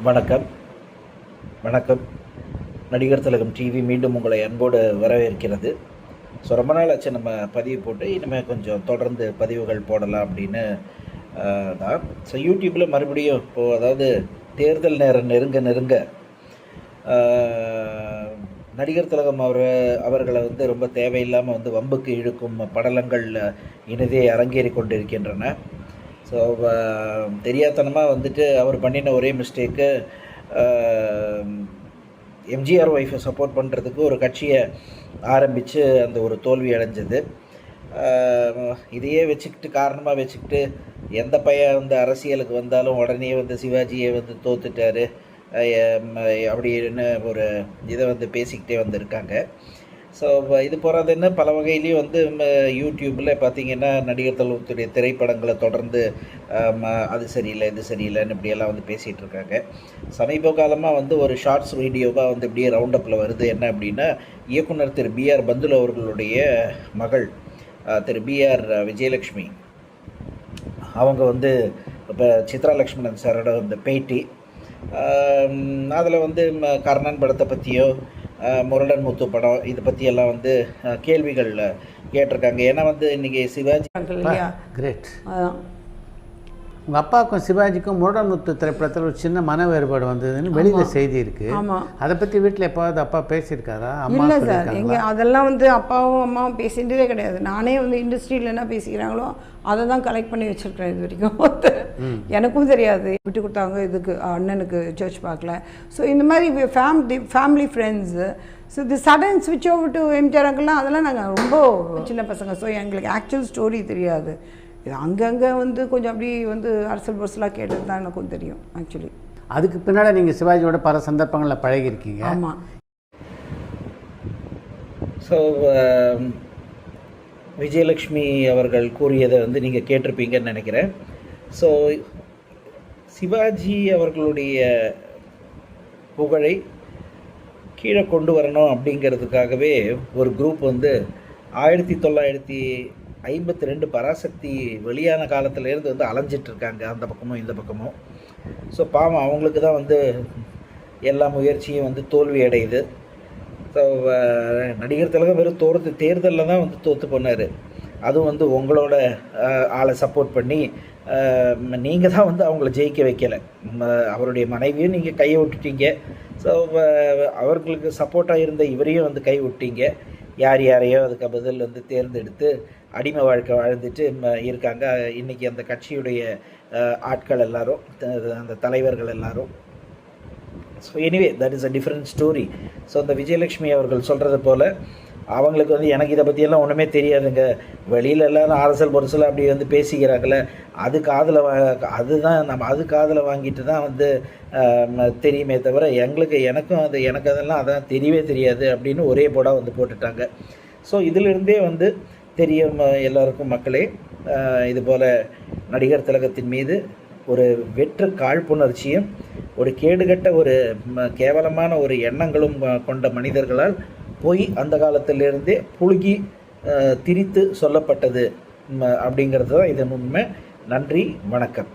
வணக்கம் வணக்கம். நடிகர் திலகம் டிவி மீண்டும் உங்களை அன்போடு வரவேற்கிறது. ஸோ ரொம்ப நாள் ஆச்சு நம்ம பதிவு போட்டு, இனிமேல் கொஞ்சம் தொடர்ந்து பதிவுகள் போடலாம் அப்படின்னு தான். ஸோ யூடியூப்பில் மறுபடியும் இப்போது, அதாவது தேர்தல் நேரம் நெருங்க நெருங்க நடிகர் திலகம் அவர்களை ரொம்ப தேவையில்லாமல் வம்புக்கு இழுக்கும் படலங்கள் இனிதே அரங்கேறி கொண்டிருக்கின்றன. ஸோ தெரியாதனமாக அவர் பண்ணின ஒரே மிஸ்டேக்கு, எம்ஜிஆர் ஒய்ஃபை சப்போர்ட் பண்ணுறதுக்கு ஒரு கட்சியை ஆரம்பித்து அந்த ஒரு தோல்வி அடைஞ்சது. இதையே காரணமாக வச்சுக்கிட்டு எந்த பையன் அரசியலுக்கு வந்தாலும் உடனே சிவாஜியை தோத்துட்டார் அப்படின்னு ஒரு இதை பேசிக்கிட்டே வந்திருக்காங்க. ஸோ இது போகிறதுன்னு பல வகையிலையும் யூடியூப்பில் பார்த்திங்கன்னா நடிகர் திலகத்துடைய திரைப்படங்களை தொடர்ந்து அது சரியில்லை இது சரியில்லைன்னு இப்படியெல்லாம் பேசிகிட்டு இருக்காங்க. சமீப காலமாக ஒரு ஷார்ட்ஸ் வீடியோவாக இப்படியே ரவுண்டப்பில் வருது. என்ன அப்படின்னா, இயக்குனர் திரு பிஆர் பந்துலு அவர்களுடைய மகள் திரு பிஆர் விஜயலக்ஷ்மி அவங்க இப்போ சித்ரா லக்ஷ்மணன் சாரோட பேட்டி, அதில் கர்ணன் படத்தை பற்றியோ முரடன் முத்து படம் இதை பற்றியெல்லாம் கேள்விகள் கேட்டிருக்காங்க. ஏன்னா இன்றைக்கி சிவாஜி கிரேட், உங்கள் அப்பாவுக்கும் சிவாஜிக்கும் முரடன் முத்து திரைப்படத்தில் ஒரு சின்ன மன வேறுபாடு வந்ததுன்னு வெளியில் செய்தி இருக்குது. அதை பற்றி வீட்டில் எப்போது அப்பா பேசியிருக்காரா? இல்லை சார், எங்கே அதெல்லாம் அப்பாவும் அம்மாவும் பேசிகிட்டே கிடையாது. நானே இண்டஸ்ட்ரியில் என்ன பேசிக்கிறாங்களோ அதை தான் கலெக்ட் பண்ணி வச்சுருக்கேன் இது வரைக்கும். எனக்கும் தெரியாது, விட்டு கொடுத்தாங்க இதுக்கு அண்ணனுக்கு சர்ச் பார்க்கல. ஸோ இந்த மாதிரி family friends. So the sudden ஸ்விட்ச் ஓவர் டு எம்ஜிஆர் அங்கெல்லாம் அதெல்லாம் நாங்கள் ரொம்ப சின்ன பசங்க. ஸோ எங்களுக்கு ஆக்சுவல் ஸ்டோரி தெரியாது. இது அங்கங்கே கொஞ்சம் அப்படி அரசல் பொருசலாக கேட்டது தான் எனக்கும் தெரியும் ஆக்சுவலி. அதுக்கு பின்னால் நீங்கள் சிவாஜியோட பல சந்தர்ப்பங்களில் பழகிருக்கீங்க. ஆமாம். ஸோ விஜயலக்ஷ்மி அவர்கள் கூறியதை நீங்கள் கேட்டிருப்பீங்கன்னு நினைக்கிறேன். ஸோ சிவாஜி அவர்களுடைய புகழை கீழே கொண்டு வரணும் அப்படிங்கிறதுக்காகவே ஒரு குரூப் 1952 பராசக்தி வெளியான காலத்திலேருந்து அலைஞ்சிட்ருக்காங்க அந்த பக்கமும் இந்த பக்கமும். ஸோ பாவம் அவங்களுக்கு தான் எல்லா முயற்சியும் தோல்வி அடையுது. ஸோ நடிகர் திலகம் வெறும் தேர்தலில் தான் தோற்று போனார். அதுவும் உங்களோட ஆளை சப்போர்ட் பண்ணி நீங்கள் தான் அவங்கள ஜெயிக்க வைக்கலை. அவருடைய மனைவியும் நீங்கள் கையை விட்டுட்டீங்க. ஸோ அவர்களுக்கு சப்போர்ட்டாக இருந்த இவரையும் கை விட்டீங்க. யாரையோ அதுக்கு பதில் தேர்ந்தெடுத்து அடிமை வாழ்க்கை வாழ்ந்துட்டு இருக்காங்க இன்றைக்கி அந்த கட்சியுடைய ஆட்கள் எல்லாரும், அந்த தலைவர்கள் எல்லாரும். So anyway that is a different story. So அந்த விஜயலக்ஷ்மி அவர்கள் சொல்கிறது போல் அவங்களுக்கு எனக்கு இதை பற்றியெல்லாம் ஒன்றுமே தெரியாதுங்க, வெளியில் எல்லோரும் அரசல் பொருசல் அப்படி பேசிக்கிறாங்களே, அது காதில் வாங்கிட்டு தான் தெரியுமே தவிர எனக்கு அதெல்லாம் அதான் தெரியவே தெரியாது அப்படின்னு ஒரே போடாக போட்டுட்டாங்க. ஸோ இதிலிருந்தே தெரியும் எல்லாருக்கும் மக்களே, இதுபோல் நடிகர் திலகத்தின் மீது ஒரு வெற்று காழ்ப்புணர்ச்சியும் ஒரு கேடுகட்ட ஒரு கேவலமான ஒரு எண்ணங்களும் கொண்ட மனிதர்களால் போய் அந்த காலத்திலிருந்தே புழுகி திரித்து சொல்லப்பட்டது அப்படிங்கிறது தான் இதன் உண்மை. நன்றி, வணக்கம்.